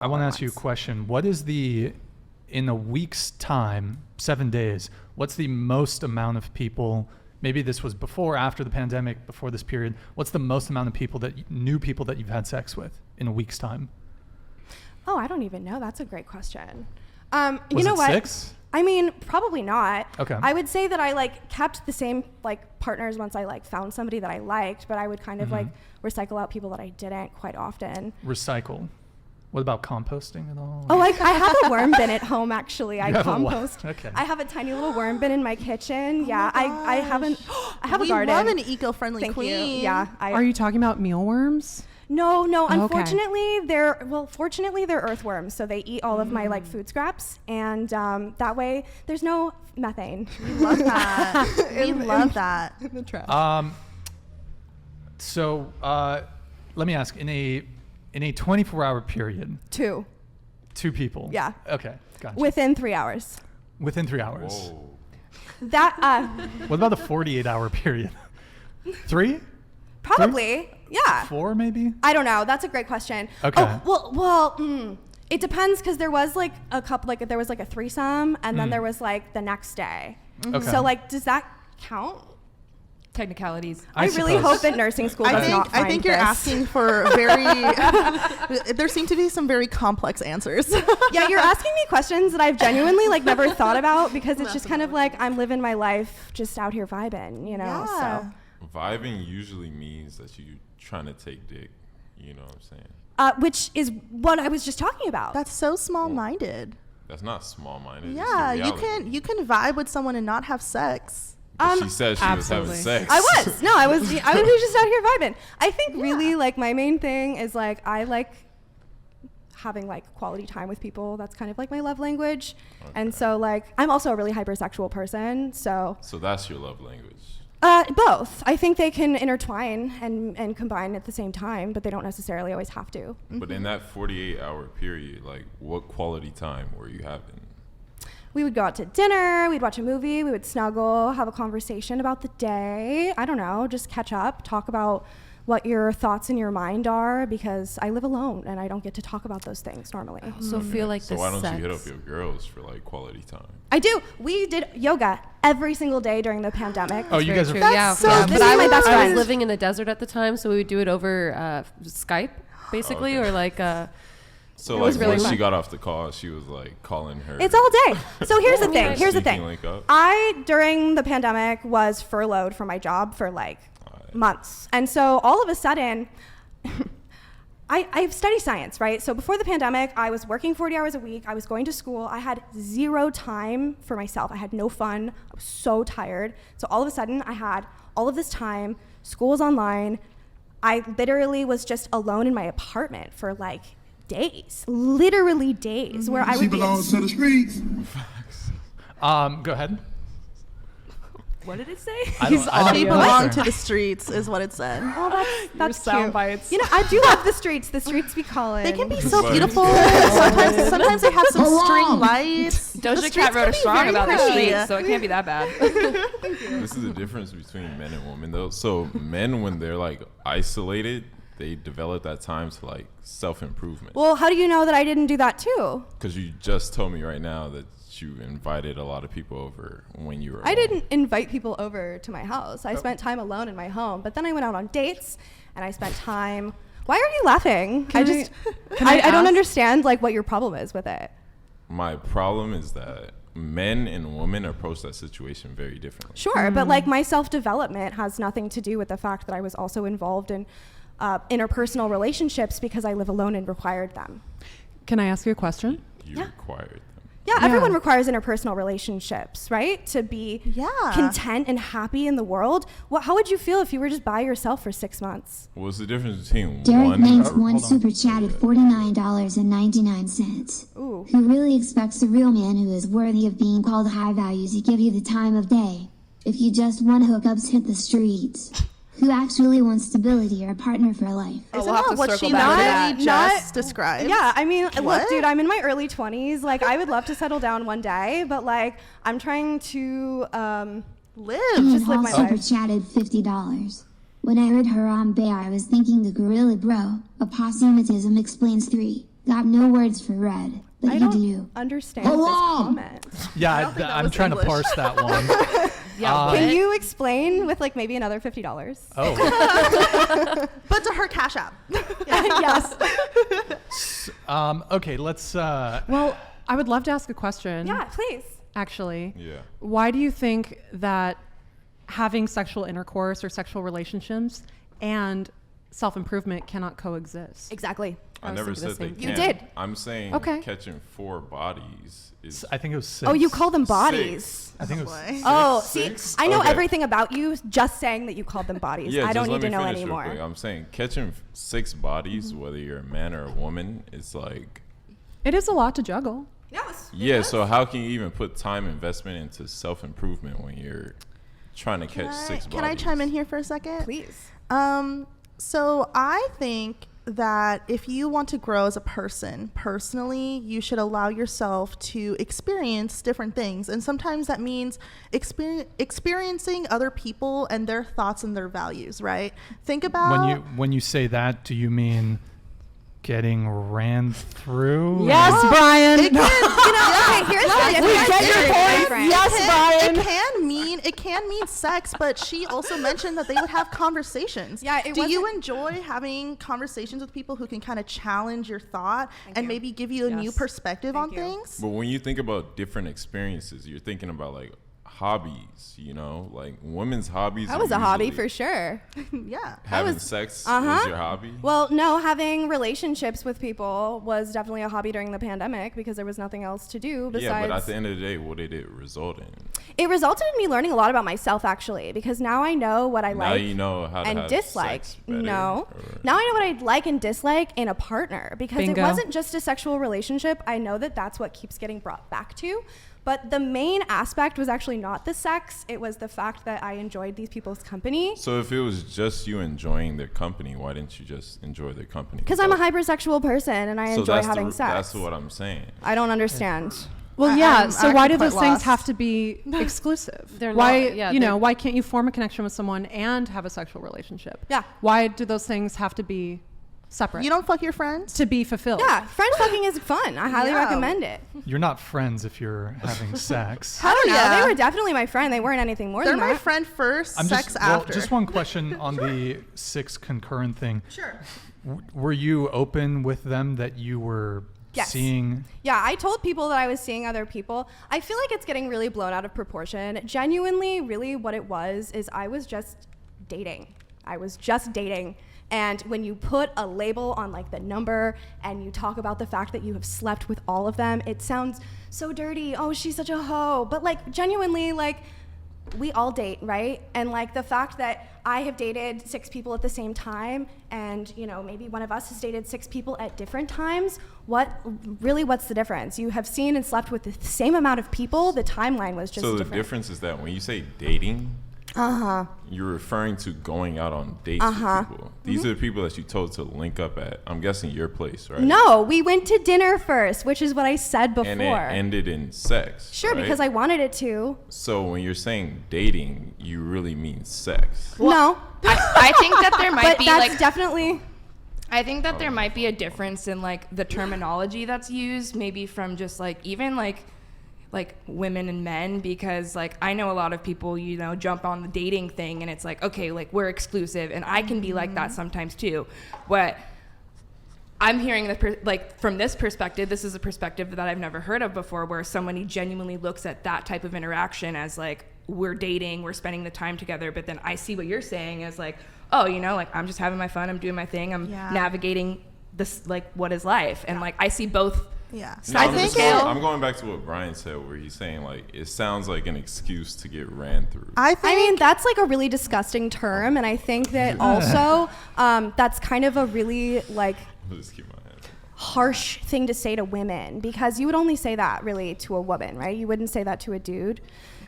I want to ask you a question. What is in a week's time, 7 days, what's the most amount of people, maybe this was before, after the pandemic, before this period, what's the most amount of people new people that you've had sex with in a week's time? Oh, I don't even know. That's a great question. Was you know it what? 6? I mean, probably not. Okay. I would say that I kept the same partners once I found somebody that I liked, but I would kind of recycle out people that I didn't quite often. Recycle. What about composting at all? Oh, I have a worm bin at home, actually. I compost. Okay. I have a tiny little worm bin in my kitchen. Yeah, I have a garden. We love an eco-friendly Thank queen. You. Yeah. Are you talking about mealworms? No. Okay. Unfortunately, fortunately they're earthworms, so they eat all of my food scraps, and that way there's no methane. We love that. We love that. In the trash. So let me ask, in a 24-hour period. 2 people. Yeah. Okay, gotcha. Within 3 hours. Within 3 hours. Whoa. That. What about the 48-hour period? 3? Probably. 3? Yeah. 4 maybe? I don't know. That's a great question. Okay. Oh, well, it depends, because there was a couple, there was a threesome, and then there was the next day. Okay. So does that count? Technicalities. I really hope that nursing school does not find I think you're this. asking for there seem to be some very complex answers. Yeah, you're asking me questions that I've genuinely never thought about, because it's just kind of I'm living my life just out here vibing, Yeah. So. Vibing usually means that you're trying to take dick. You know what I'm saying? Which is what I was just talking about. That's so small-minded. That's not small-minded. Yeah, you can vibe with someone and not have sex. But she said she was having sex. I was. No, I was just out here vibing. I think really my main thing is I like having quality time with people. That's kind of my love language. Okay. And so I'm also a really hypersexual person. So that's your love language. Both. I think they can intertwine and combine at the same time, but they don't necessarily always have to. But in that 48-hour period, what quality time were you having? We would go out to dinner, we'd watch a movie, we would snuggle, have a conversation about the day. I don't know, just catch up, talk about what your thoughts in your mind are, because I live alone and I don't get to talk about those things normally. So feel like So why don't you hit up your girls for quality time? I do. We did yoga every single day during the pandemic. Oh, you guys are... Yeah. But I was living in the desert at the time, so we would do it over Skype, basically, or So it was really once fun. she got off the call, she was calling her. It's all day. So here's the thing. Here's the thing. Link up. I, during the pandemic, was furloughed from my job for months. And so all of a sudden, I study science, right? So before the pandemic, I was working 40 hours a week. I was going to school. I had 0 time for myself. I had no fun. I was so tired. So all of a sudden, I had all of this time. School was online. I literally was just alone in my apartment for days, literally days, where I would She belongs to the streets. Go ahead. What did it say? She belonged to the streets, is what it said. Oh, that's sound cute. bites. You know, I do love the streets. The streets be calling. They can be so beautiful. Sometimes they have some string lights. Doja Cat wrote a song about the streets, so it can't be that bad. This is the difference between men and women, though. So men, when they're isolated, they develop that time to self-improvement. Well, how do you know that I didn't do that too? Because you just told me right now that you invited a lot of people over when you were I alone. didn't invite people over to my house. I spent time alone in my home, but then I went out on dates and I spent time. Why are you laughing? I don't understand what your problem is with it. My problem is that men and women approach that situation very differently. Sure, but my self-development has nothing to do with the fact that I was also involved in interpersonal relationships because I live alone and required them. Can I ask you a question? You required them. Yeah, everyone requires interpersonal relationships, right? To be content and happy in the world. How would you feel if you were just by yourself for 6 months? What's the difference between Derek Manx one super chat at $49.99. Ooh. Who really expects a real man who is worthy of being called high values to give you the time of day? If you just want hookups, hit the streets. Who actually wants stability or a partner for life? Isn't that what she literally just described? Yeah, I mean, look, dude, I'm in my early 20s. I would love to settle down one day, but I'm trying to live. Just live my super life. chatted $50. When I heard Haram Bay, I was thinking the gorilla bro. Apostematism explains 3. Got no words for red, but I you don't do. understand this comment. Yeah, I don't think that I'm was trying English. to parse that one. Yeah, Can you explain with like maybe another $50? Oh, But to her Cash App. Yes. okay. Let's. Well, I would love to ask a question. Yeah, please. Actually, Yeah. why do you think that having sexual intercourse or sexual relationships and self-improvement cannot coexist? Exactly. I never said they You can't. did. I'm saying Okay. catching 4 bodies is I think it was 6. Oh, you call them bodies. 6. I think it was. Boy. Oh, see, Six? I know Okay. everything about you just saying that you called them bodies. Yeah, I don't just need let to me know finish real quick. anymore. I'm saying catching 6 bodies, whether you're a man or a woman, is like, It is a lot to juggle. Yes. yeah. So how can you even put time investment into self-improvement when you're trying to catch 6 bodies? Can I chime in here for a second? Please. So I think that if you want to grow as a person personally, you should allow yourself to experience different things. And sometimes that means experiencing other people and their thoughts and their values, right? Think about When you say that, do you mean getting ran through? Yes, Brian. it can, Okay, here's the difference. We get your point. Yes, Brian. it can mean sex, but she also mentioned that they would have conversations. Yeah, it do you wasn't- enjoy having conversations with people who can kind of challenge your thought and you. maybe give you a new Yes. perspective on Thank you. things? But when you think about different experiences, you're thinking about like hobbies, you know, like women's hobbies. That are was a hobby usually for sure. Yeah. Having was- sex Uh-huh. was your hobby. Well, no, having relationships with people was definitely a hobby during the pandemic because there was nothing else to do besides. Yeah, but at the end of the day, what did it result in? It resulted in me learning a lot about myself actually because now I know what I Now like you know how to and have dislike. sex better, No. or- Now I know what I like and dislike in a partner because Bingo. it wasn't just a sexual relationship. I know that that's what keeps getting brought back to. But the main aspect was actually not the sex. It was the fact that I enjoyed these people's company. So if it was just you enjoying their company, why didn't you just enjoy their company? Because I'm a hypersexual person and I So enjoy that's having sex. That's what I'm saying. I don't understand. Well, I- yeah. I'm So why do actually those quite things lost. have to be exclusive? They're why, not- yeah, you know, they're- why can't you form a connection with someone and have a sexual relationship? Yeah. Why do those things have to be separate You don't fuck your friends? to be fulfilled? Yeah, friend fucking is fun. I highly Yeah. recommend it. You're not friends if you're having sex. I don't know. yeah. They were definitely my friend. They weren't anything more They're than my that. friend first, sex well, after. just one question on the 6 concurrent thing. Sure. Were you open with them that you were Yes. seeing? Yeah, I told people that I was seeing other people. I feel like it's getting really blown out of proportion. Genuinely, really what it was is I was just dating. I was just dating. And when you put a label on like the number and you talk about the fact that you have slept with all of them, it sounds so dirty. Oh, she's such a hoe. But like genuinely, like we all date, right? And like the fact that I have dated 6 people at the same time and, you know, maybe one of us has dated 6 people at different times, what's the difference? You have seen and slept with the same amount of people. The timeline was just So the different. difference is that when you say dating, you're referring to going out on dates with people. These are the people that you told to link up at, I'm guessing, your place, right? No, we went to dinner first, which is what I said before. And it ended in sex. Sure, right? because I wanted it to. So when you're saying dating, you really mean sex. No, I think that there might but be that's like definitely. I think that there might be a difference in like the terminology that's used, maybe from just like even like women and men, because like I know a lot of people, you know, jump on the dating thing and it's like, okay, like we're exclusive, and I can be like that sometimes too. But I'm hearing like from this perspective, this is a perspective that I've never heard of before, where somebody genuinely looks at that type of interaction as like we're dating, we're spending the time together. But then I see what you're saying as like, oh, you know, like I'm just having my fun, I'm doing my thing, I'm Yeah. navigating this, like what is life, and like I see both. Yeah. No, I think I'm going back to what Brian said, where he's saying like it sounds like an excuse to get ran through. I think I mean, that's like a really disgusting term, and I think that also that's kind of a really like I'll just keep my hands. harsh thing to say to women, because you would only say that really to a woman, right? You wouldn't say that to a dude.